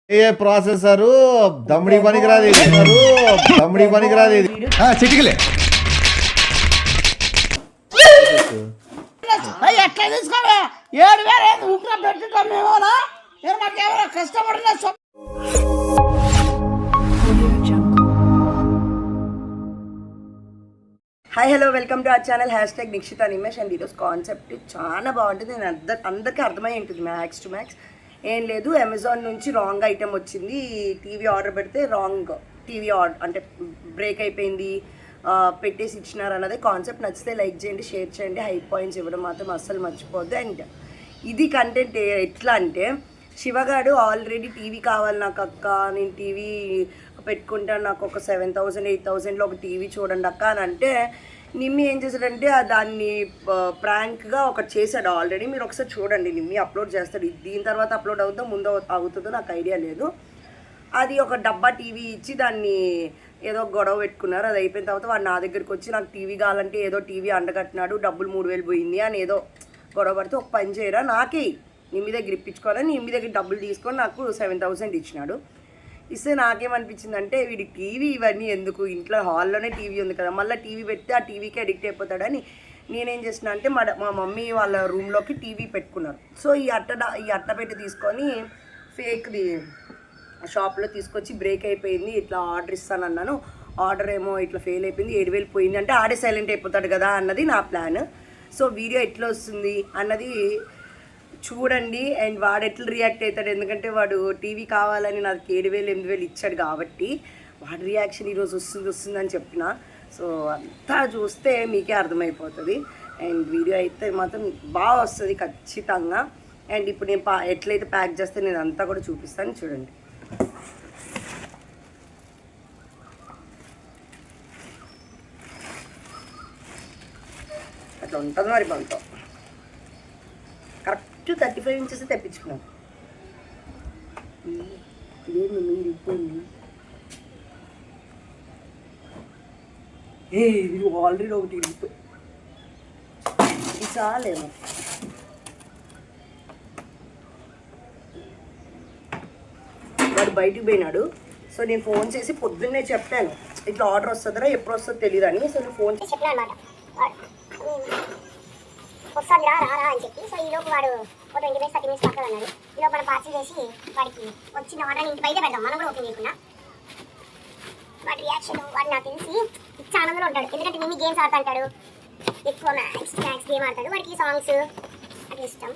ఏ processor దమ్ముడి పనికిరాదు దమ్ముడి పనికిరాదు చిటికలే ఎట్లా తీసుకోవా 7,000 ఊపిరి పెట్టుకుంటాం మేమోనా మాకేమో కష్టపడిన hi hello welcome to our channel #Nikshitha Nimesh and ఈరోజు కాన్సెప్ట్ చాలా బాగుంటుంది. నేను అందరికీ అర్థమై ఉంటుంది మ్యాక్స్ టు మ్యాక్స్. ఏం లేదు, అమెజాన్ నుంచి రాంగ్ ఐటెం వచ్చింది. టీవీ ఆర్డర్ పెడితే రాంగ్ టీవీ ఆర్డర్ అంటే బ్రేక్ అయిపోయింది, పెట్టేసి ఇచ్చినారు అన్నది కాన్సెప్ట్. నచ్చితే లైక్ చేయండి, షేర్ చేయండి, హై పాయింట్స్ ఇవ్వడం మాత్రం అస్సలు మర్చిపోద్దు. అండ్ ఇది కంటెంట్ ఎట్లా అంటే, శివగాడు ఆల్రెడీ టీవీ కావాలి నాకు అక్క, నేను టీవీ పెట్టుకుంటాను, నాకు ఒక 7,000 8,000లో ఒక టీవీ చూడండి అక్క అని అంటే, నిమ్మి ఏం చేశాడంటే దాన్ని ప్రాంక్గా ఒకటి చేశాడు ఆల్రెడీ. మీరు ఒకసారి చూడండి, నిమ్మి అప్లోడ్ చేస్తాడు. దీని తర్వాత అప్లోడ్ అవుతుందో ముందు అవుతుందో నాకు ఐడియా లేదు. అది ఒక డబ్బా టీవీ ఇచ్చి దాన్ని ఏదో గొడవ పెట్టుకున్నారు. అది అయిపోయిన తర్వాత వాడు నా దగ్గరికి వచ్చి నాకు టీవీ కావాలంటే ఏదో టీవీ అండగట్టినాడు, డబ్బులు 3,000 పోయింది అని ఏదో గొడవ పడితే, ఒక పని చేయరా నాకే నిమ్మి దగ్గర ఇప్పించుకోవాలని నిమ్మి దగ్గర డబ్బులు తీసుకొని నాకు 7,000 ఇచ్చినాడు. ఇస్తే నాకేమనిపించిందంటే, వీడికి టీవీ ఇవన్నీ ఎందుకు, ఇంట్లో హాల్లోనే టీవీ ఉంది కదా, మళ్ళీ టీవీ పెడితే ఆ టీవీకి అడిక్ట్ అయిపోతాడని నేనేం చేసిన అంటే, మా మమ్మీ వాళ్ళ రూమ్లోకి టీవీ పెట్టుకున్నారు. సో ఈ అట్ట పెట్టి తీసుకొని ఫేక్ది షాప్లో తీసుకొచ్చి బ్రేక్ అయిపోయింది, ఇట్లా ఆర్డర్ ఇస్తానన్నాను, ఆర్డర్ ఏమో ఇట్లా ఫెయిల్ అయిపోయింది, 7,000 పోయింది అంటే ఆడే సైలెంట్ అయిపోతాడు కదా అన్నది నా ప్లాన్. సో వీడియో ఎట్లా వస్తుంది అన్నది చూడండి. అండ్ వాడు ఎట్లా రియాక్ట్ అవుతాడు, ఎందుకంటే వాడు టీవీ కావాలని నాకు 7,000 8,000 ఇచ్చాడు కాబట్టి వాడి రియాక్షన్ ఈరోజు వస్తుంది అని చెప్పిన. సో అంతా చూస్తే మీకే అర్థమైపోతుంది. అండ్ వీడియో అయితే మాత్రం బాగా వస్తుంది ఖచ్చితంగా. అండ్ ఇప్పుడు నేను ఎట్లయితే ప్యాక్ చేస్తే నేను అంతా కూడా చూపిస్తాను, చూడండి. అట్లా ఉంటుంది మరి మనతో. కరెక్ట్ 35 ఇంచెస్ తెప్పించుకున్నాను. ఇదేమి మీరు ఇబ్బంది ఇది ఆల్రెడీ ఒకటి ఇది చాలేమో. వాడు బయటికి పోయినాడు. సో నేను ఫోన్ చేసి పొద్దున్నే చెప్పాను, ఇట్లా ఆర్డర్ వస్తుందిరా, ఎప్పుడు వస్తుందో తెలియదు అని. సో నేను ఫోన్ చేసి చెప్పాను అనమాట, వస్తుంది రా అని చెప్పి. సో ఈలోపు వాడు ఒక 20 minutes 30 minutes పక్కన ఉన్నాడు. ఈలోపు మనం పార్సల్ చేసి వాడికి వచ్చిన ఆర్డర్ ఇంటి బయట పెడదాం, మనం కూడా ఓపెన్ చేయకుండా. వాడి రియాక్షన్ వాడు నాకు తెలిసి ఇచ్చే ఆనందంలో ఉంటాడు, ఎందుకంటే మిమ్మీ గేమ్స్ ఆడుతూ అంటాడు, ఎక్కువ మ్యాక్స్ గేమ్ ఆడతాడు, వాడికి సాంగ్స్ అట్లా ఇష్టం.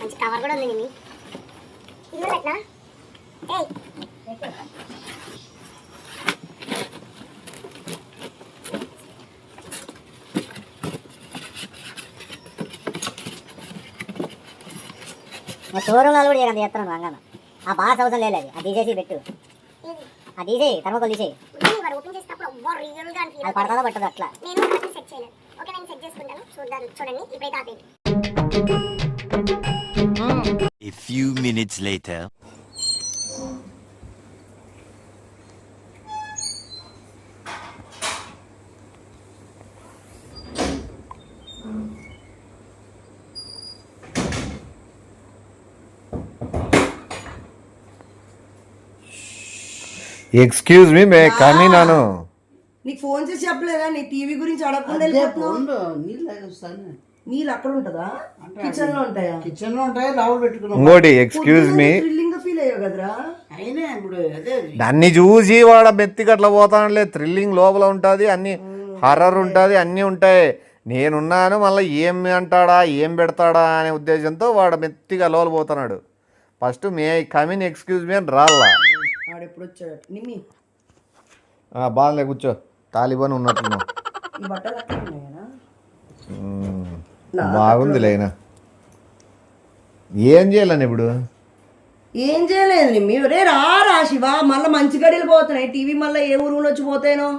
మంచి కవర్ కూడా ఉంది మిమ్మీ. ఇది కూడా పెట్టినా షోరూమ్లో కూడా చేయడం చేస్తున్నాను రంగాన. ఆ బాక్స్ అవసరం లేదు, అది తీసేసి పెట్టు, అది తీసేయి, థర్మోకోల్ తీసేయి, అది పడతాదో పట్టదు అట్లా. A few minutes later. Excuse me మే కానీ నాను నీకు ఫోన్ చేసి చెప్పలేదా నీ టీవీ గురించి అడగకుండా నీళ్ళు అక్కడ ఉంటుందా, కిచెన్ లో ఉంటాయా? కిచెన్ లో ఉంటాయి, లోపల పెట్టుకున్నాం. ఇంకోటి ఎక్స్క్యూజ్ మీ, థ్రిల్లింగ్ గా ఫీల్ అయ్యావు కదరా. అయినా ఇప్పుడు అదే దాన్ని చూసి వాడ మెత్తికి అట్లా పోతానులే. థ్రిల్లింగ్ లోపల ఉంటుంది, అన్ని హర్రర్ ఉంటుంది, అన్నీ ఉంటాయి. నేనున్నాను, మళ్ళీ ఏం అంటాడా ఏం పెడతాడా అనే ఉద్దేశంతో వాడు మెత్తిగా లోపల పోతున్నాడు. First may come in excuse me అని రాళ్ళా. ఎప్పుడు వచ్చాడు నిమ్మి? బాగాలే కూర్చో, తాలిబాన్ ఉన్నట్టున్నావు. ఈ బట్టలు అక్కడ ఉన్నాయనా? బాగుంది లేనా. ఏం చేయాలని ఇప్పుడు? ఏం చేయలేదు నిమ్మి. రే రా శివ, మళ్ళీ మంచి గడియలు పోతున్నాయి టీవీ, మళ్ళీ ఏ ఊరు వచ్చి పోతాయినో.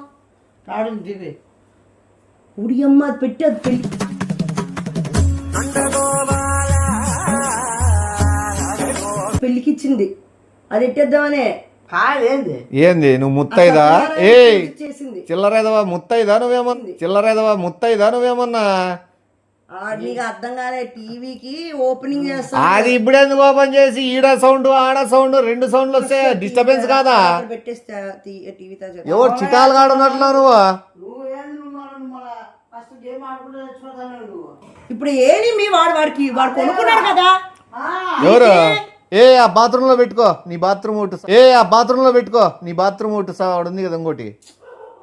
కాడుంది టీవీ. ఉడి అమ్మ అది పెట్టి అది పెళ్ళి పెళ్ళికిచ్చింది, అది ఎట్టేద్దామనే. ఏంది నువ్వు ముత్తైదా? ఏ చిల్లరేదవా ముత్తైదా నువ్వేమన్నా? చిల్లరేదవా ముత్తైదా నువ్వేమన్నా? నీకు అర్థం కాలే, టీవీకి ఓపెనింగ్ చేస్తా అది ఇప్పుడు ఎందుకు ఓపెన్ చేసి ఈడ సౌండ్ ఆడ సౌండ్ 2 సౌండ్లు వస్తే డిస్టర్బెన్స్ కాదా? పెట్టేస్తే టీవీ ఎవరు చిటాలు కాడున్నట్లు నువ్వు? ఫస్ట్ గేమ్ ఆడుకుంటే తెచ్చుకోదాను నువ్వు. ఇప్పుడు ఏమి వాడికి వాడు కొనుక్కున్నాడు కదా. ఎవరు? ఆ బాత్రూమ్ లో పెట్టుకో నీ బాత్రూమ్ ఒకటి. ఆ బాత్రూమ్ లో పెట్టుకో నీ బాత్రూమ్ ఒకటి ఉంది కదా ఇంకోటి,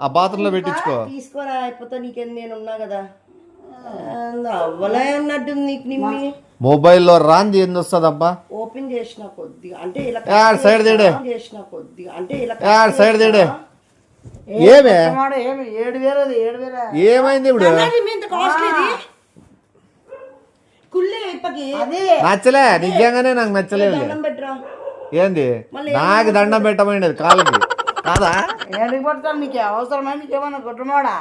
ఆ బాత్రూమ్ లో పెట్టించుకో. తీసుకోరా అయిపోతా, నీకేం నేను ఉన్నా కదా. అవ్వలే ఉన్నట్టుంది నీకు. నిమ్మి మొబైల్లో రాంది ఏంది వస్తుంది అబ్బా? ఓపెన్ చేసిన కొద్దిగా అంటే ఇలా సైడ్ తేడే చేసిన కొద్దిగా అంటే ఇలా సైడ్ తేడే. ఏమే 7,000 ఏమైంది ఇప్పుడు? నచ్చలే, నిజంగానే నాకు నచ్చలేదు. ఏంది నాకు దండం పెట్టమైనది కాళ్ళకి కాదా? ఏడికి పడతాను నీకు అవసరమా? నీకేమన్నా గుట్టమాడా?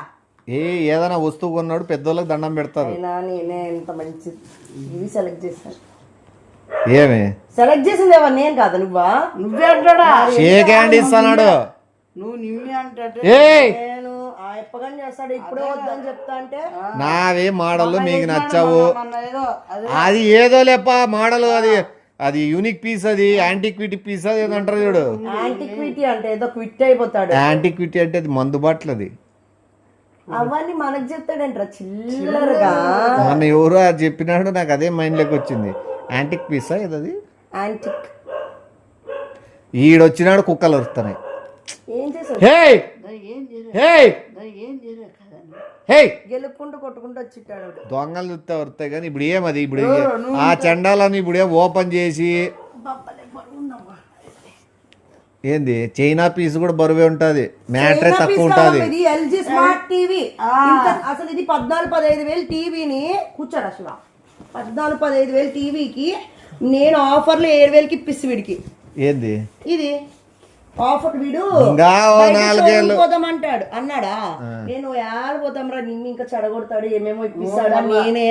ఏదైనా వస్తువు కొన్నాడు పెద్దోళ్ళకి దండం పెడతారు. నేనే ఎంత మంచి ఇవి సెలెక్ట్ చేశాను. ఏమి సెలెక్ట్ చేసింది ఎవరు? నేను కాదు నువ్వా? నువ్వే అంటాడా? షేక్ హ్యాండ్ ఇస్తున్నాడు. నువ్వు నిమ్మి అంటే నేను ఆ ఎప్పగానే చేస్తాడు. ఇప్పుడే వద్దని చెప్తా అంటే నావే మోడల్ మీకు నచ్చావు. అది ఏదో లేప మోడల్, అది యూనిక్ పీస్, అది యాంటిక్విటీ పీస్, అది ఏదో అంటారు చూడు. యాంటిక్విటీ అంటే ఏదో క్విట్ అయిపోతాడు. యాంటిక్విటీ అంటే అది మందు బాటలు. అది అవన్నీ మనకు చెప్తాడంటారా చిల్లరగా? మన ఎవరు అది చెప్పినాడు, నాకు అదే మైండ్ లోకి వచ్చింది. యాంటిక్ పీసా ఏదో అది. యాంటిక్ ఈడొచ్చినాడు కుక్కలు వస్తున్నాయి. ఏం చేశాడు? గెలుపుకుంటూ కొట్టుకుంటూ వచ్చిట్టాడు. దొంగలు చూస్తే వస్తాయి కానీ ఇప్పుడు ఏమది? ఇప్పుడు ఆ చండాలని ఇప్పుడు ఏం ఓపెన్ చేసి ఏంది చైనా పీస్ కూడా బరువే ఉంటది, మ్యాట్రే తక్కువ ఉంటది. ఇది ఎల్జీ స్మార్ట్ టీవీ. అసలు ఇది 14-15 టీవీని కూర్చోడు. అసలు 14-15 టీవీకి నేను ఆఫర్లు 7,000కి ఇప్పిస్తా వీడికి. ఏంది ఇది ఆఫర్? వీడు పోతామంటాడు అన్నాడా? నేను పోతాం రా నిమ్మి ఇంకా చెడగొడతాడు ఏమేమో ఇప్పిస్తాడు. నేనే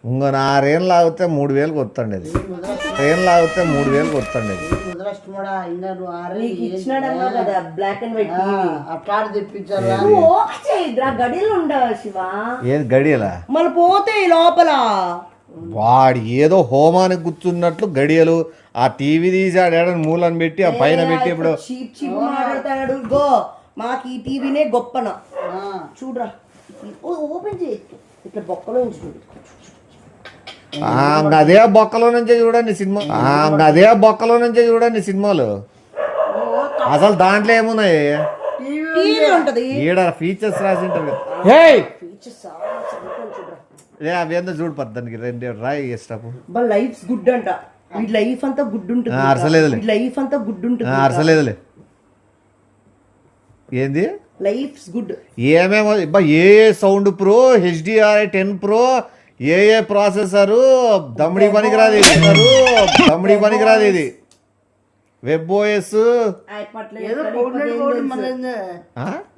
ఇంకో 6 ఏళ్ళు లాగితే 3,000కి వస్తుండే. 6 ఏళ్ళు లాగితే 3,000కి వస్తుండే. ఇచ్చినాడన్నా కదా బ్లాక్ అండ్ వైట్ అట్లా తెప్పించారు. గడియలు ఉండవు శివ. ఏది గడియలా? మళ్ళీ పోతే లోపల వాడు ఏదో హోమానికి కూర్చున్నట్లు గడియలు ఆ టీవీ తీసి ఆడని మూలను పెట్టి ఆ పైన పెట్టి ఇప్పుడు చీప్ మాట్లాడతాడు. గో మాకు ఈ టీవీనే గొప్పన చూడరా. ఓపెన్ చేయొచ్చు ఇట్లా బొక్కలో నుంచి చూడు. అదే బొక్కలో నుంచే చూడండి సినిమా. అదే బొక్కలో నుంచే చూడండి సినిమాలు. అసలు దాంట్లో ఏమున్నాయి? ఈడ ఫీచర్స్ రాసి ఉంటారు. అవి ఎంత చూడు పద్దానికి 2 రాయి స్టాప్. లైఫ్ గుడ్ అంట. వీడి లైఫ్ అంతా గుడ్ ఉంటుంది. అరసలేదులే, లైఫ్ అంతా గుడ్ ఉంటుంది. అరసలేదులే. ఏంది లైఫ్ గుడ్? ఏమేమో ఏ సౌండ్ ప్రో, HDR 10 ప్రో, ఏ ప్రాసెసరు దమ్ముడి పనికిరాదు ఇది. దమ్ముడి పనికిరాదు ఇది. వెబ్ ఓఎస్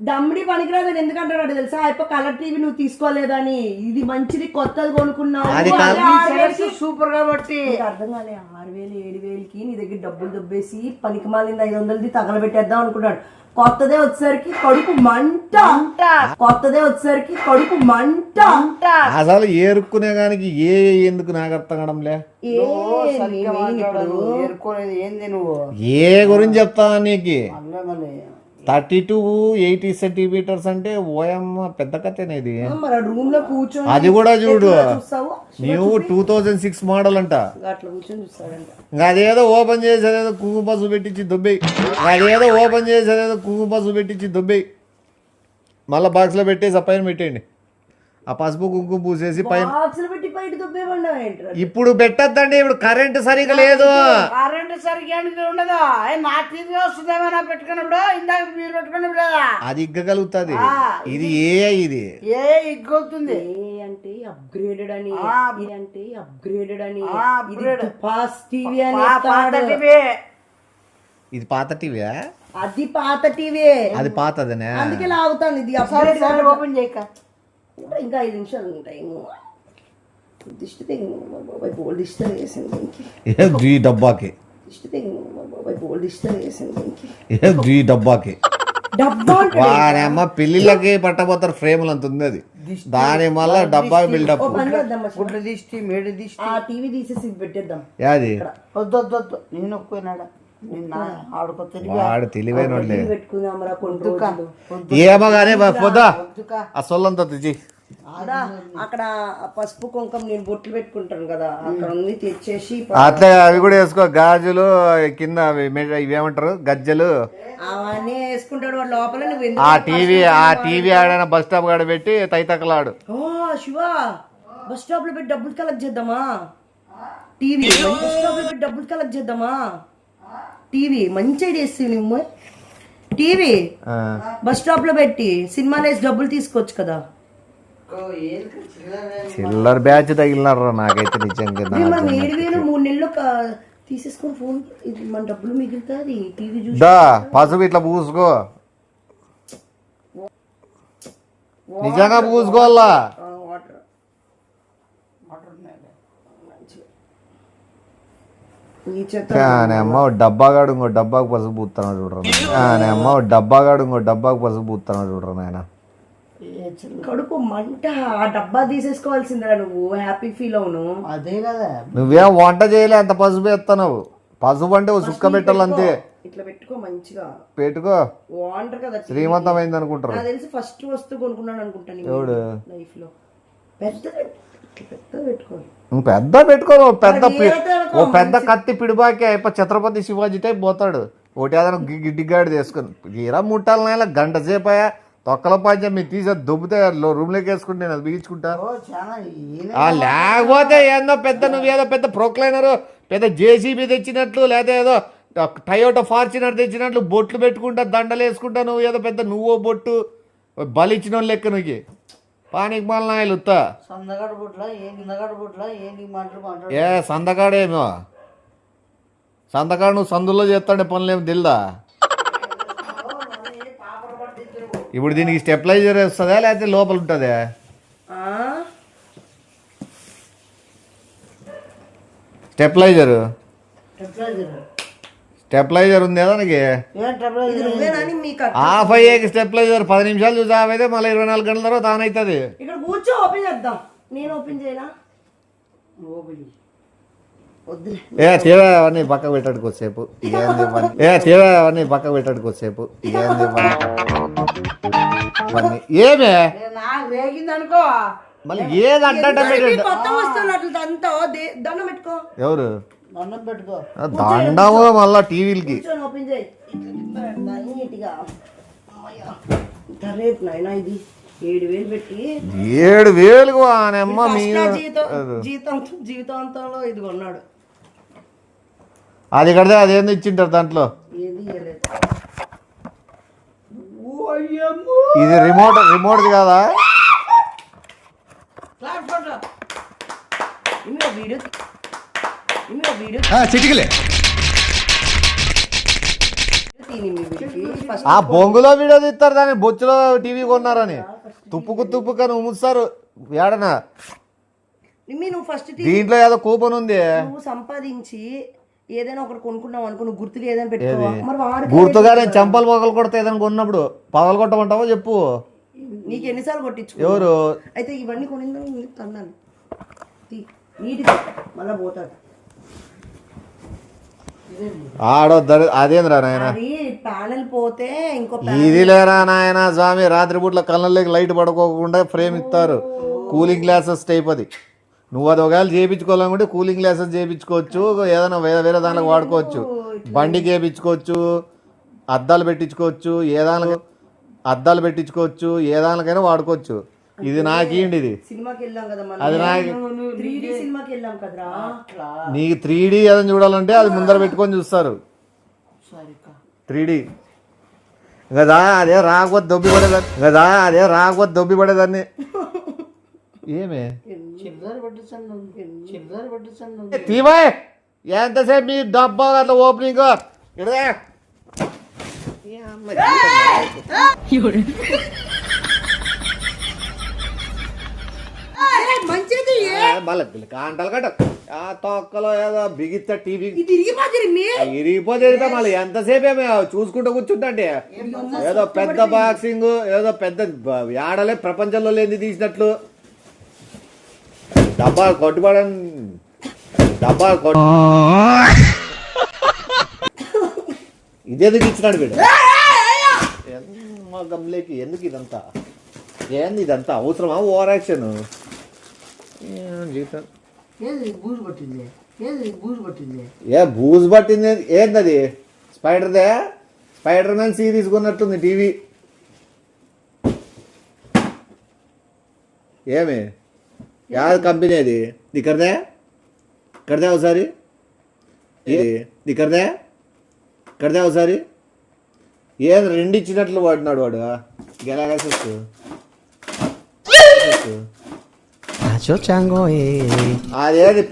దమ్ముడి పనికిరాదు ఎందుకంటాడు తెలుసా? అయిపో కలర్ టీవీ నువ్వు తీసుకోలేదని. ఇది మంచిది కొత్తది కొనుక్కున్నావు సూపర్ కాబట్టి. అర్థం కాలే 6,000 7,000కి నీ దగ్గర డబ్బులు దబ్బేసి పనికి మాలింది 500ది తగలబెట్టేద్దాం అనుకున్నాడు. కొత్తదే వచ్చేసరికి కడుపు మంట. అసలు ఏరుక్కునే గానికి ఎందుకు నాకు అర్థం కావడంలే. ఏంది నువ్వు ఏ గురించి చెప్తా నీకు? 32-80 సెంటీమీటర్స్ అంటే ఓయమ్మ పెద్ద కథేనేది. రూమ్ లో కూర్చొని అది కూడా చూడు నీవు 2006 మోడల్ అంట. ఇంకా అదేదో ఓపెన్ చేసేదేదో కుంకుమ పసుపు పెట్టించి దుబ్బేయి. మళ్ళీ బాక్స్లో పెట్టేసి ఆ పైన పెట్టేయండి. ఆ పసుపు కుంకుమ పూసేసి పైన. ఇప్పుడు పెట్టద్దండి, ఇప్పుడు కరెంట్ సరిగా లేదు. కరెంట్ సరిగా ఉండదు. నా టీవీ వస్తుందేమో పెట్టుకున్నప్పుడు ఇందాక మీరు పెట్టుకున్నప్పుడు అది ఇగ్గగలుగుతుంది. ఇది ఇది ఇగ్గవుతుంది అంటే అప్గ్రేడెడ్ అని. ఇది పాత టీవీ. అది పాత టీవీ. అది పాతదనే అందుకే లాగుతాను. ఇది ఓపెన్ చేయక ఇంకా 5 నిమిషాలు ఉంటాయి. దిష్టి ఈ డబ్బాకి వాడమ్మ పెళ్లిళ్ళకి పట్టబోతారు ఫ్రేములు అంత ఉంది. అది దాని మళ్ళా డబ్బా బిల్డప్. ఓ పని చేద్దాం అసలు. గుడ్ల దిష్టి మేడి దిష్టి ఆ టీవీ తీసేసి ఇది పెట్టేద్దాం. యాది వద్దు వద్దు వద్దు నేను ఒప్పుకున్నాడా నిన్న ఆడుకో తిరిగి వాడు తెలివైనోడ్లే. పెట్టుకుందాం రా కొన్ని రోజులు. ఏమో కానీ పోదా వద్దుకా ఆ సొల్లంతా తెచ్చి. అదా అక్కడ ఆ పసుపు కుంకం నేను బొట్లు పెట్టుకుంటాను కదా, అక్కడ ఉంది తెచ్చేసి అట్లా అవి కూడా వేసుకో. గాజులు కింద ఇవేమంటారు గజ్జలు అవన్నీ వేసుకుంటాడు వాడు లోపల. నువ్వు ఆ టీవీ ఆడైనా బస్ స్టాప్ కాడ పెట్టి తైతక్కలాడు. ఓ శివ, బస్ స్టాప్ లో పెట్టి డబ్బులు కలెక్ట్ చేద్దామా? టీవీ బస్ స్టాప్ లో పెట్టి డబ్బులు కలెక్ట్ చేద్దామా? టీవీ మంచి ఐడియా ఇస్తుంది నువ్వు. టీవీ బస్ స్టాప్ లో పెట్టి సినిమాలు వేసి డబ్బులు తీసుకోవచ్చు కదా. చిల్లర బ్యాచ్ తగిలినారు నాకైతే నిజంగా. మనం 7,000 3 నెలలు తీసేసుకొని ఫోన్ ఇది మన డబ్బులు మిగులుతుంది. టీవీ చూసి దా పసుపు ఇట్లా పూసుకో, నిజంగా పూసుకోవాలా. వాటర్ ఈ చెత్త అమ్మ డబ్బాగాడు ఇంకో డబ్బాకు పసుపు పూస్తాను చూడరా. అమ్మ డబ్బాగాడు ఇంకో డబ్బాకు పసుపు పూస్తాను చూడరా నాయన. కడుపు మంట. ఆ డబ్బా తీసేసుకోవాల్సిందిరా నువ్వు. హ్యాపీ ఫీల్ అవును. అదే కదా నువ్వేం వంట చేయలే అంత పసుపు ఎత్తన్నావు. పసుపు అంటే ఓ సుక్క పెట్టాలంతే. ఇట్లా పెట్టుకో మంచిగా పెట్టుకో. వాంటర్ కదా. శ్రీమంతం అయింది అనుకుంటారు. నాకు తెలిసి ఫస్ట్ వస్తువు కొనుక్కున్నాను అనుకుంటాను ఎవడు? లైఫ్ లో. పెద్ద పెట్టుకోవాలి. నువ్వు పెద్ద పెట్టుకో. ఓ పెద్ద కత్తి పిడిబాకి అయిపో ఛత్రపతి శివాజీ టైప్ పోతాడు. ఒకటి ఏదైనా గిడ్డిగాడి తీసుకుని తీరా ముట్టాలి నాయన గంట సేపయా తొక్కల పంచం మీరు తీసే దొబ్బితే రూమ్ లోకి వేసుకుంటే నేను అది బిగించుకుంటా. లేకపోతే ఏందో పెద్ద నువ్వేదో పెద్ద ప్రొక్లైనర్ పెద్ద జేసీబీ తెచ్చినట్లు లేదా ఏదో టయోటో ఫార్చునర్ తెచ్చినట్లు బొట్లు పెట్టుకుంటా దండలు వేసుకుంటా. నువ్వు ఏదో పెద్ద నువ్వో బొట్టు బలిచ్చిన లెక్క నువ్వు పానికి మాలనాయలు ఉత్తా. సందగాడు బుట్ల గిందగాడు బుట్ల ఏంటి మాటలు ఏ సందకాడేమో సందకాడు నువ్వు సందుల్లో చేస్తాడే పనులేమో తెలుదా. ఇప్పుడు దీనికి స్టెప్లైజర్ వస్తుందా లేకపోతే లోపల ఉంటుందా? స్టెప్లైజర్ ఉంది దానికి. ఆఫ్ అయ్యేకి స్టెప్లైజర్ 10 నిమిషాలు చూసి ఆఫ్ అయితే మళ్ళీ 24 గంటల తర్వాత ఆన్ అవుతుంది. ఇక్కడ కూర్చో ఓపెన్ చేద్దాం. నేను ఓపెన్ చేయనా? ఏ తీరా అవన్నీ పక్క పెట్టాడు కొద్దిసేపు. ఏంది తీరా అవన్నీ పక్క పెట్టాడు కొద్దిసేపు. ఏంది ఏమే నాకు రేగింది అనుకో. మళ్ళీ ఏది అడ్డ కొత్త వస్తువులు అట్లా అంతా దండం పెట్టుకో. ఎవరు దండం పెట్టుకో. దండము మళ్ళా టీవీలకి. ఓపెన్ చేయి నీట్గా. రేపు నాయనా ఇది 7,000 పెట్టి 7,000 అమ్మ జీవితాంతంలో ఇది కొన్నాడు. అది కడితే అదేంది ఇచ్చింటారు దాంట్లో. ఏది ఇవ్వలేదు. ఇది రిమోట్ కాదా? ఆ బొంగులో వీడియో తీస్తారు దాన్ని బొచ్చులో టీవీ కొన్నారని తుప్పుకని ఉమ్ముస్తారు ఏడనా. నువ్వు ఫస్ట్ దీంట్లో ఏదో కూపన్ ఉంది. నువ్వు సంపాదించి ఏదైనా ఒకటి కొనుక్కున్నావు అనుకో, నువ్వు గుర్తుగా ఏదైనా పెట్టుకో. మరి వాడు గుర్తుగా నేను చంపలు పగలు కొడతా ఏదైనా కొన్నప్పుడు పగలు కొట్టమంటావో చెప్పు. నీకు ఎన్నిసార్లు కొట్టించు. ఎవరు అయితే ఇవన్నీ కొనిందని తన్నాను నీటి మళ్ళా పోతాడు. ఆడో అదేంద్రా నాయన ప్యానెల్ పోతే ఇంకో ఇది లేరా నాయన స్వామి. రాత్రిపూట్ల కళ్ళల్లోకి లైట్ పడుకోకుండా ఫ్రేమ్ ఇస్తారు. కూలింగ్ గ్లాసెస్ టైప్ అది. నువ్వు అది ఒకవేళ చేయించుకోవాలనుకుంటే కూలింగ్ గ్లాసెస్ చేయించుకోవచ్చు. ఏదైనా వేరే దానికి వాడుకోవచ్చు. బండికి చేయించుకోవచ్చు. అద్దాలు పెట్టించుకోవచ్చు. ఏ దానికైనా వాడుకోవచ్చు. ఇది నాకేంటి ఇది సినిమాకి వెళ్ళాం కదా అది నాకు 3D సినిమాకి వెళ్ళాం కదరా. నీకు 3D ఏదైనా చూడాలంటే అది ముందర పెట్టుకొని చూస్తారు 3D. కదా అదే రాకపోతే దొబ్బి పడేదాన్ని. ఏమే తీవాయ్ ఎంతసేపు మీ డబ్బా అట్లా ఓపెనింగ్ కాంటలు కట్ట ఆ తొక్కలో ఏదో బిగిస్తా టీవీ ఇది ఇరిగిపోతుంది మీ ఇరిగిపోతే మళ్ళీ ఎంతసేపు ఏమి చూసుకుంటూ కూర్చుంటే ఏదో పెద్ద బాక్సింగ్ ఏదో పెద్ద ఆడలే ప్రపంచంలో లేని తీసినట్లు డబ్బా కొట్టుబడని డబ్బా ఇదేందుకు ఇచ్చినాడు వీడు గమ్లేకి ఎందుకు ఇదంతా ఏంది ఇదంతా అవసరమా ఓవర్ యాక్షన్ జీతం ఏది బూజు పట్టింది ఏది బూజు పట్టింది ఏ బూజు పట్టింది ఏంటది స్పైడర్ మ్యాన్ సిరీస్ కొన్నట్టుంది టీవీ ఏమి యాద కంపెనీ అది ఇక్కడదే ఒకసారి ఇక్కడదే ఒకసారి ఏది రెండు ఇచ్చినట్లు వాడినాడు వాడు గెలాగసెస్ అదేది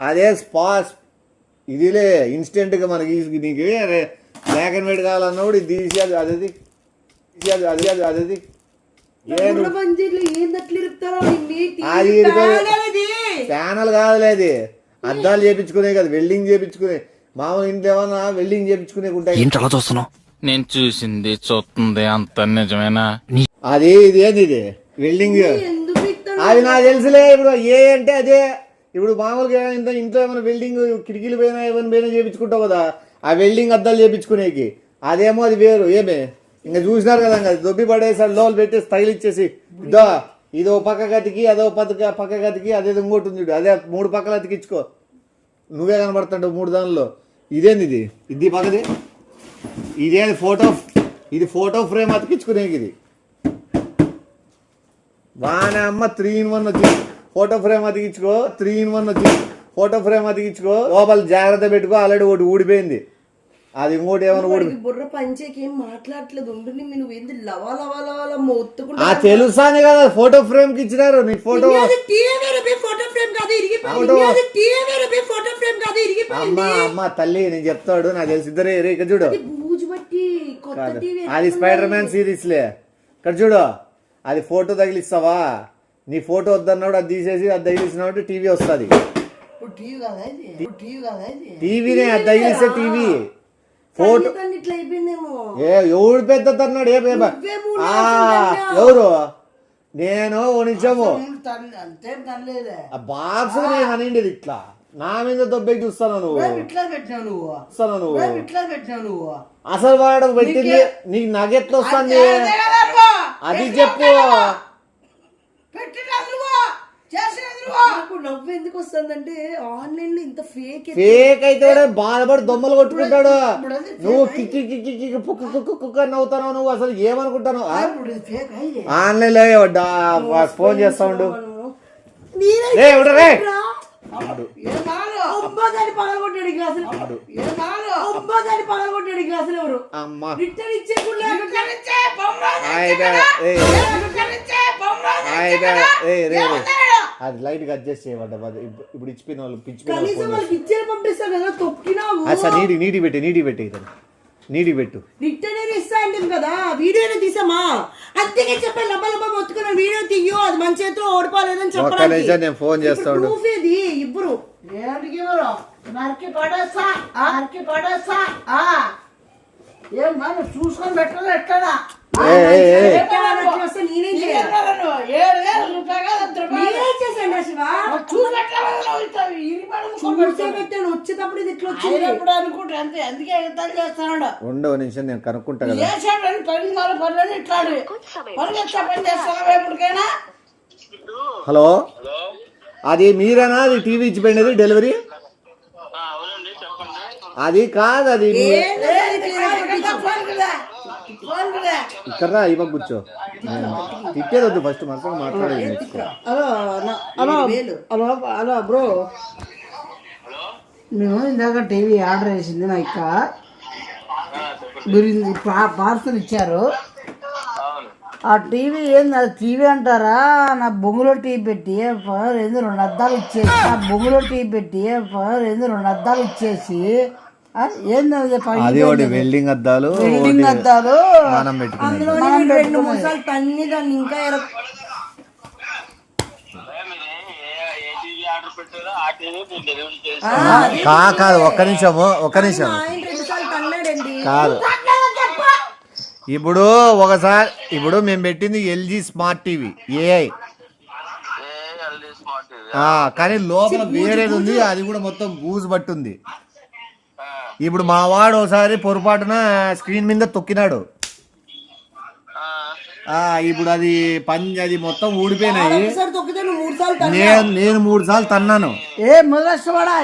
అదే స్పాస్ ఇదిలే ఇన్స్టెంట్గా మనకి నీకు బ్లాక్ అండ్ వైట్ కావాలన్నప్పుడు ఇది తీసి అది అది ప్యానల్ కాదులేదు అద్దాలు చేపించుకునే కదా వెల్డింగ్ చేపించుకునే మామూలు ఇంట్లో ఏమన్నా వెల్డింగ్ చేపించుకునే ఉంటాయి. ఏంటి చూస్తున్నావు? నేను చూసింది చూస్తుంది అంత నిజమేనా? అది ఇది ఏంది ఇది వెల్డింగ్ అది నాకు తెలుసులే. ఇప్పుడు ఏ అంటే అదే ఇప్పుడు మామూలుగా ఇంట్లో ఏమైనా వెల్డింగ్ కిటికీలు పోయినా ఏమైనా పోయినా చేపించుకుంటావు కదా ఆ వెల్డింగ్ అద్దాలు చేపించుకునేకి అదేమో అది వేరు. ఏమే ఇంకా చూసినారు కదా దొబ్బి పడేసాడు లోపల పెట్టి స్టైల్ ఇచ్చేసి ఇదో ఇదో పక్క గతికి అదో పక్క గతికి అదేదో ఇంకోటి ఉంది అదే 3 పక్కలు అతికించుకో నువ్వే కనబడుతుంటావు 3 దానిలో. ఇదేంది ఇది పక్కది ఇదేంది ఫోటో ఫ్రేమ్ అతికించుకునేకి ఇది బాగానే అమ్మ 3-in-1 వచ్చి ఫోటో ఫ్రేమ్ అతికించుకో 3-in-1 వచ్చి ఫోటో ఫ్రేమ్ అతికించుకో లోపల జాగ్రత్త పెట్టుకో ఆల్రెడీ ఒకటి ఊడిపోయింది అది ఇంకోటి ఏమైనా బుర్ర పంచేకి ఏం మాట్లాడలేదు ఉంటుంది నువ్వు ఏంది లవా మొత్తుకుంటా తెలుసానే కదా ఫోటో ఫ్రేమ్ కి ఇచ్చినారు నీ ఫోటో అమ్మ తల్లి నేను చెప్తాడు నాకు తెలిసి ఇద్దరే ఇక్కడ చూడు అది స్పైడర్ మ్యాన్ సిరీస్ లే ఇక్కడ చూడు అది ఫోటో తగిలిస్తావా నీ ఫోటో వద్దన్నాడు అది తీసేసి అది తగిలిస్తున్నాడు టీవీ వస్తుంది టీవీనే అది తగిలిస్తే టీవీ ఫోటో ఎవడు పెద్ద తన్నాడు ఎవరు నేను ఓ నిమిషము బాక్స్ నేను అనిండేది ఇట్లా నా మీద దొబ్బెకి చూస్తాను నువ్వు అసలు వాడు పెట్టింది నీకు నగెట్లు వస్తుంది అది చెప్పు. నవ్వు ఎందుకు వస్తుందంటే ఆన్లైన్ లో ఇంత ఫేక్ అయితే బాధపడి దొమ్మలు కొట్టుకుంటాడు నువ్వు కిక్కి కిక్కి కిక్కి కుక్క నవ్వుతావు నువ్వు అసలు ఏమనుకుంటాను ఆన్లైన్ లో ఫోన్ చేస్తా ఉండు అది లైట్ గా అడ్జస్ట్ చేయబడ్డ ఇప్పుడు ఇచ్చిపోయిన వాళ్ళు నీటి పెట్టి నీటి పెట్టు కదా వీడియో తీసామా అంతేగా చెప్పే లబ్బ మొత్తుకున్న వీడియో తీయో అది మన చేతిలో ఓడిపోలేదని చెప్పాలి. నేను ఫోన్ చేస్తాను ఇబ్బరు చూసుకొని పెట్టాలి ఎట్లా వచ్చేటప్పుడు ఇది ఇట్లా అనుకుంటా అంతే అందుకే చేస్తాడు ఉండవు నిమిషం నేను కనుక్కుంటా కదా హలో అది మీరేనా అది టీవీ ఇచ్చిపోయినది డెలివరీ అది కాదు అది ఇక్కడ ఇవ్వ కూర్చో తిట్టేది వద్దు ఫస్ట్ మనసులో మాట్లాడేది. హలో బ్రో మేము ఇందాక టీవీ ఆర్డర్ చేసింది నా ఇక్క గురించి పార్సల్ ఇచ్చారు. ఆ టీవీ ఏంది అది టీవీ అంటారా నా బొంగులో టీవీ పెట్టి ఏంది 2 అద్దాలు ఇచ్చేసి నా బొంగులో టీవీ పెట్టి ఏంది 2 అద్దాలు ఇచ్చేసి వెల్డింగ్ అద్దాలు మనం అందులో 2 మూసాలు తన్ని దాన్ని ఇంకా కాదు, ఒక్క నిమిషం. ఆయన 2 సార్లు తన్నాడండి. కాదు, ఇప్పుడు మేము పెట్టింది ఎల్జీ స్మార్ట్ టీవీ ఏఐ, కానీ లోపల వేరేది ఉంది, అది కూడా మొత్తం బూజు పట్టుంది. ఇప్పుడు మా వాడు ఒకసారి పొరపాటున స్క్రీన్ మీద తొక్కినాడు, ఇప్పుడు అది అది మొత్తం ఊడిపోయినాయి. ఒకసారి తొక్కితే నువ్వు 3 సార్లు తన్నావు. నేను 3 సార్లు తన్నాను. మొదలవాడా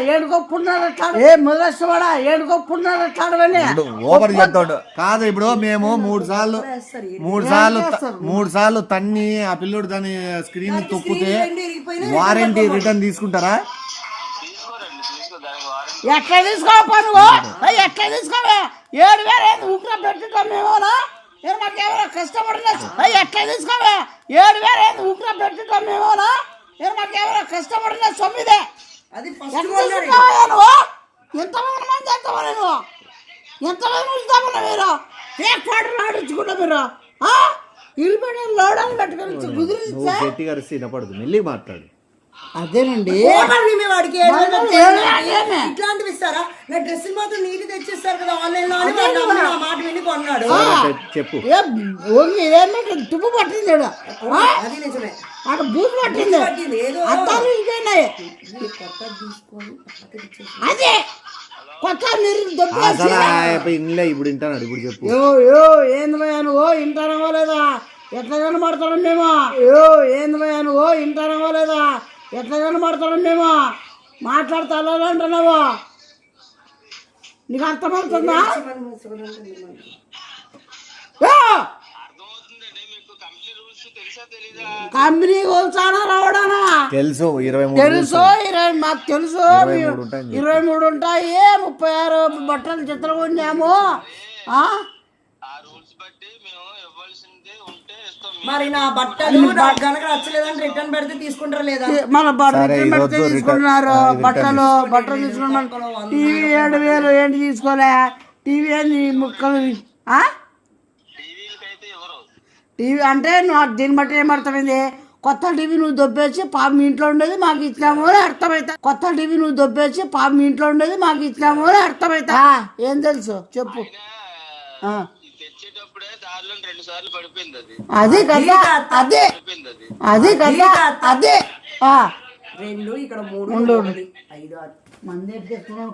ఏడుకొప్పున్నాడని ఓవర్ చెప్తాడు. కాదు, ఇప్పుడు మేము 3 సార్లు తన్ని ఆ పిల్లోడు దాని స్క్రీన్ తొక్కితే వారంటీ రిటర్న్ తీసుకుంటారా? ఎట్లా తీసుకోవా నువ్వు? ఎట్లా తీసుకోవా? 7,000 ఊపిరి పెట్టుకో మేమోనా? మాకేమైనా కష్టపడినా ఎట్లా తీసుకోవా? 7,000 ఊపిరి పెట్టుకో మేమోనా? మాకేమైనా కష్టపడినా 9. అది నువ్వు ఎంతమంది నువ్వు ఎంతమంది ఉంచుతామన్నా మీరు? ఫేక్ ఆడించుకుంటా మీరు ఇల్లు లోడాలు పెట్టుకొని కుదిరిస్తా. గట్టిగా అరిసి వినపడదు, మెల్లి మాట్లాడు. అదేనండి వాడికి ఇట్లాంటివి ఇస్తారా? నా డ్రెస్సులు మాత్రం నీటి తెచ్చిస్తారు కదా ఆన్లైన్ లో అని నా మాట విని కొన్నాడు. చెప్పు. తుప్పు పట్టింది, అది నిజమే. అక్కడ బూజు పట్టింది, అద్దాలు ఇరిగిపోయినాయి. అదే కొత్త మీరు ఇంట్లో ఇప్పుడు వింటాడు. ఇప్పుడు చెప్పు. ఏంది భయ్యా నువ్వు వింటానవో లేదా? ఎట్లా కనబడతాం మేము? ఏంది భయ్యా నువ్వు వింటానవో లేదా? ఎట్లా కనబడతాం మేము? మాట్లాడతా అంటున్నావు, నీకు అర్థమవుతుందా? కంపెనీ చాలా రావడానా తెలుసు. 23 తెలుసు, 20 మాకు తెలుసు. 23 ఉంటాయి. 36 బట్టలు చిత్రం కొన్నాము. మరి నా బట్టలు కనుక నచ్చలేదని రిటర్న్ పెడితే తీసుకుంటారా లేదా? మన రిటర్న్ పెడితే తీసుకుంటున్నారు. బట్టలు తీసుకున్నారు. టీవీ 7,000 ఏంటి తీసుకోలే? టీవీ ఏంది ముక్కలు? టీవీ అంటే నువ్వు దీన్ని బట్టి ఏమర్థమైంది? కొత్త టీవీ నువ్వు దొబ్బేసి పాప మీ ఇంట్లో ఉండేది మాకు ఇచ్చినాము అని అర్థమవుతా. కొత్త టీవీ నువ్వు దొబ్బేసి పాప మీ ఇంట్లో ఉండేది మాకు ఇచ్చినాము అని అర్థమవుతా. ఏం తెలుసు చెప్పు. అది కదా, అదే అది కదా, అదే 2 ఇక్కడ 3 5 6 మంది చెప్తున్నావు.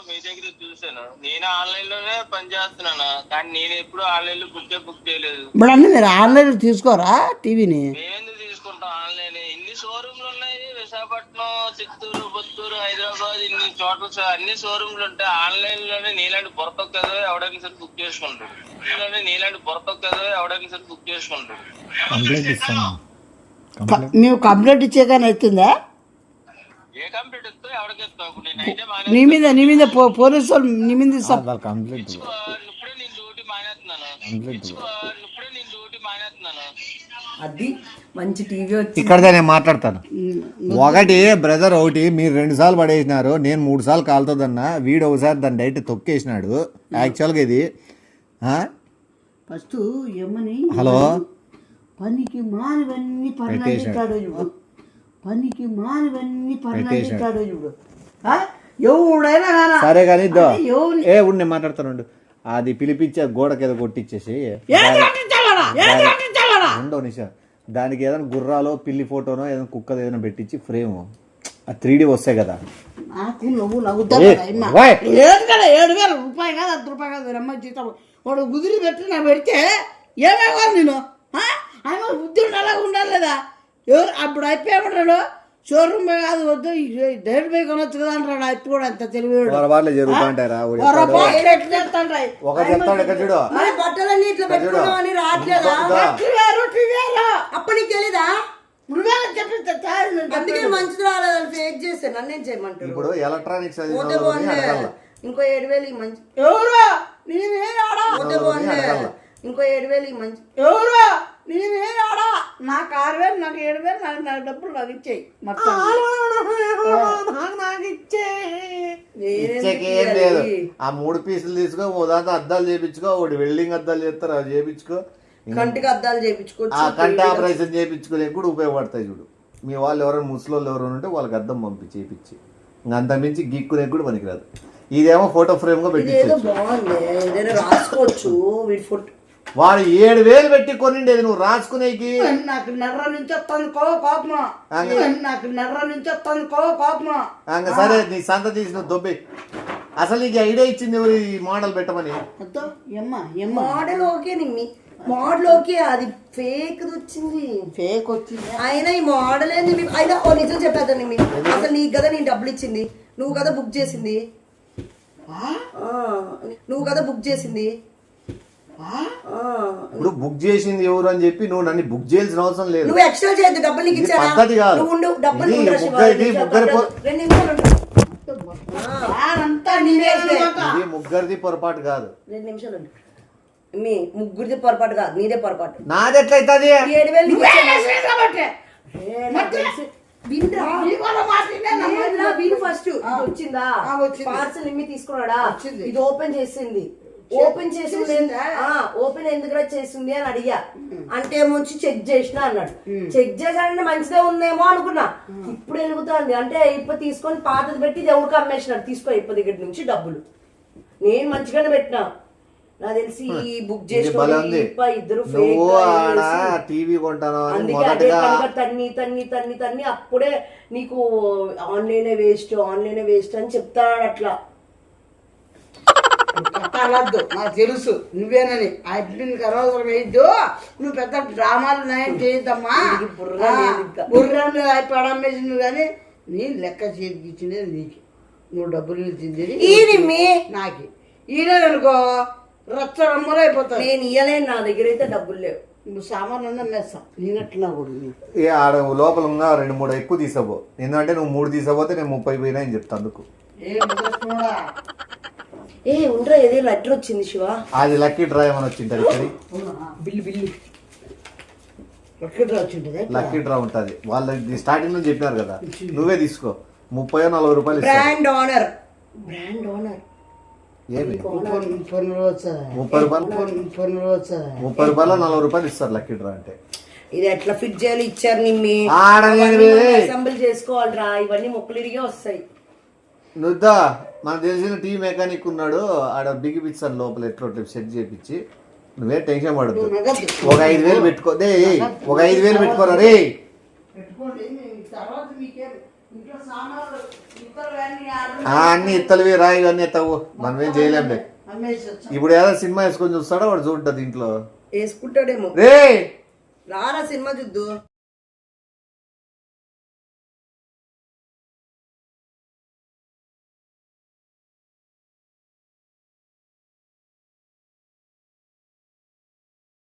మీ దగ్గర చూసాను. నేను ఆన్లైన్ లోనే పని చేస్తున్నాను, కానీ నేను ఎప్పుడు ఆన్లైన్ లో బుక్ చేయలేదు. ఇప్పుడు అన్నీ మీరు ఆన్లైన్ తీసుకోరా టీవీని? మేమెందుకు తీసుకుంటాం ఆన్లైన్? ఇన్ని షోరూమ్లు ఉన్నాయి, విశాఖపట్నం, చిత్తూరు, పుత్తూరు, హైదరాబాద్, ఇన్ని చోట్ల అన్ని షోరూమ్లు ఉంటాయి. ఆన్లైన్ లోనే నీలాంటి బుర్రతొక్కదో ఎవడైనా సరే బుక్ చేసుకుంటాడు. నువ్వు కంప్లైంట్ ఇచ్చేగానే అవుతుందా? ఏ కంప్లీట్ ఇస్తా ఎవరికి ఇస్తావు? నీ మీద పోలీసు వాళ్ళు నీ మీద కంప్లైంట్. ఇప్పుడే నేను డ్యూటీ మానేస్తున్నాను. అది మంచి టీవీ వచ్చి ఇక్కడ నేను మాట్లాడతాను. ఒకటి బ్రదర్, ఒకటి మీరు 2 సార్లు పడేసినారు, నేను 3 సార్లు కాలుతుందన్నా. వీడు ఒకసారి దాన్ని డైరెక్ట్ తొక్కేసినాడు. యాక్చువల్గా ఇది ఫస్ట్ ఏమని హలో పనికి మానవన్నీ పర్లాడిస్తాడు ఇప్పుడు. పనికి మానవన్నీ పర్లాడిస్తాడు ఇప్పుడు. ఎవడైనా సరే కానీ నేను మాట్లాడుతాను. అది పిలిపించి గోడకి ఏదో కొట్టించేసి ఉండో నిషా, దానికి ఏదైనా గుర్రాలో పిల్లి ఫోటోనో ఏదైనా కుక్కది ఏదైనా పెట్టించి ఫ్రేమ్ 3D వస్తాయి కదా. నాకు నువ్వు నవ్వుతావు కదా 7,000 రూపాయలు కాదు, 10 రూపాయలు కాదు. రమ్మ జీతం వాడు గుదిరి పెట్టి నాకు పెడితే ఏమేవాళ్ళు నేను? ఆయన బుద్ధి అలాగ ఉండాలి లేదా? ఎవరు అప్పుడు అయిపోయాడు షోరూమ్ కాదు, వద్దు డైరెక్ట్ పోయి కొనొచ్చు కదా అంటాడు. అయిపో కూడా అంత తెలివి బట్టలన్నీ ఇట్లా పెట్టుకున్నామని రావట్లేదా? అప్పుడు నీకు తెలీదా? అందుకే మంచిది రాలేదని ఫేక్ చేస్తే నన్ను ఏం చేయమంటారు? ఇప్పుడు ఎలక్ట్రానిక్స్ ఇంకో 7,000 మంచి ఎవరు పోతే బాగుండే. ఇంకో 7,000 మంచి ఎవరు నేనే ఆడా నాకు 6,000 నాకు 7,000 నాకు డబ్బులు నాకు ఇచ్చేయి మొత్తం నాకు ఇచ్చేకేం లేదు. ఆ 3 పీసులు తీసుకో, ఓ దాంతో అద్దాలు చేయించుకో, ఒకటి వెల్డింగ్ అద్దాలు చేస్తారు అవి చేయించుకో, కంటికి అద్దాలు చేయించుకోవచ్చు. ఆ కంటి ఆపరేషన్ చేయించుకునే కూడా ఉపయోగపడతాయి చూడు. మీ వాళ్ళు ఎవరైనా ముసలోళ్ళు ఎవరైనా ఉంటే వాళ్ళకి అద్దం చేయించి అంత మించి గీక్కునే కూడా పనికిరాదు. ఇదేమో ఫోటో ఫ్రేమ్ గా పెట్టి బాగుంది, ఏదైనా రాసుకోవచ్చు. వీడి ఫోటో వాడు 7,000 పెట్టి కొనిండేది నువ్వు రాసుకునేకి. నాకు నెర్ర నుంచి వస్తుంది కోపమా, నాకు నెర్ర నుంచి వస్తుంది కోపమా. సరే నీ సంత తీసి నువ్వు దొబ్బి. అసలు నీకు ఐడియా ఇచ్చింది ఎవరు ఈ మోడల్ పెట్టమని? Model okay Nimmi, model okay, అది ఫేక్ వచ్చింది. అయినా ఈ మోడల్ ఏంది? అయినా ఓ నిజం చెప్పేద్దాం నిమ్మి, అసలు నీకు కదా నేను డబ్బులు ఇచ్చింది, నువ్వు కదా బుక్ చేసింది, ఇప్పుడు బుక్ చేసింది ఎవరు అని చెప్పి నువ్వు నన్ను బుక్ చేయాల్సిన అవసరం లేదు. నువ్వు ఎక్స్ట్రా చేయద్దు, డబ్బులు నీకు ఇచ్చాను. పద్ధతి కాదు. డబ్బులు ఇది ముగ్గురిది పొరపాటు కాదు. 2 నిమిషాలు మీ ముగ్గురిది పొరపాటు కాదు, నీదే పొరపాటు. నాది ఎట్లయితుంది? 7,000 నీకు ఫస్ట్ వచ్చిందా? పార్సల్ నిమ్మి తీసుకున్నాడా? ఇది ఓపెన్ చేసింది, ఓపెన్ ఎందుకు చేసింది అని అడిగా. అంటే ముంచి చెక్ చేసిన అన్నాడు. చెక్ చేశాడంటే మంచిదే ఉందేమో అనుకున్నా. ఇప్పుడు వెలుగుతుంది అంటే ఇప్ప తీసుకొని పాతది పెట్టి దేవుడికి అమ్మేసినాడు. తీసుకో ఇప్ప దగ్గర నుంచి డబ్బులు. నేను మంచిగానే పెట్టినా, నాకు తెలిసి బుక్ చేసుకుని ఇద్దరు టీవీ కొంటాను. అందుకే అదే తన్ని అప్పుడే నీకు ఆన్లైనే వేస్ట్ అని చెప్తాడు. అట్లా అనద్దు, నాకు తెలుసు నువ్వేనని. అడ్మిన్ అనవసరం వేయద్దు, నువ్వు పెద్ద డ్రామాలు నయం చేయద్దమ్మా. బుర్రాన్ని పడమ్మేసింది కానీ నేను లెక్క చేతికి ఇచ్చింది నీకు, నువ్వు డబ్బులు ఇచ్చింది నాకు. ఈయననుకో రచ్చరమ్మలు అయిపోతావు. నేను ఇయ్యలేను, నా దగ్గర అయితే డబ్బులు లేవు. నువ్వు సామాన్లు మెస్తావు నేనట్లా కూడా. ఆడ లోపల ఉన్న 2-3 ఎక్కువ తీసుకోబో. ఎందుకంటే నువ్వు 3 తీసుకోపోతే నేను 30 పోయినా అని చెప్తా. అందుకు ఉండరా ఏదో లెటర్ వచ్చింది శివ, అది లక్కీ డ్రా ఏమైనా వచ్చింటది. బిల్లు లక్కీ డ్రా ఉంటుంది. వాళ్ళకి స్టార్టింగ్ లో చెప్పినారు కదా, నువ్వే తీసుకో. 30-40 రూపాయలు. బ్రాండ్ ఓనర్ ఏమి 30 రూపాయలు 40 రూపాయలు ఇస్తారు లక్కీ డ్రా అంటే. ఇది ఎట్లా ఫిట్ చేయాలి ఇచ్చారు నిమ్మి, అసెంబుల్ చేసుకోవాలిరా. ఇవన్నీ మొక్కలిరిగే వస్తాయి. నుద్దా మనకు తెలిసిన టీ మెకానిక్ ఉన్నాడు, ఆడ బిగిపిస్తాను లోపల ఎట్లా సెట్ చేయించి. నువ్వే టెన్షన్ పడద్దు. ఒక 5,000 పెట్టుకో. ఒక 5,000 పెట్టుకోరా రే. అన్ని ఇత్తలువి రా, ఇవన్నీ ఎత్తావు, మనమేం చేయలేంలే. ఇప్పుడు ఏదో సినిమా వేసుకొని చూస్తాడో వాడు చూంటది ఇంట్లో వేసుకుంటాడేమో. రే రారా సినిమా చూద్దు.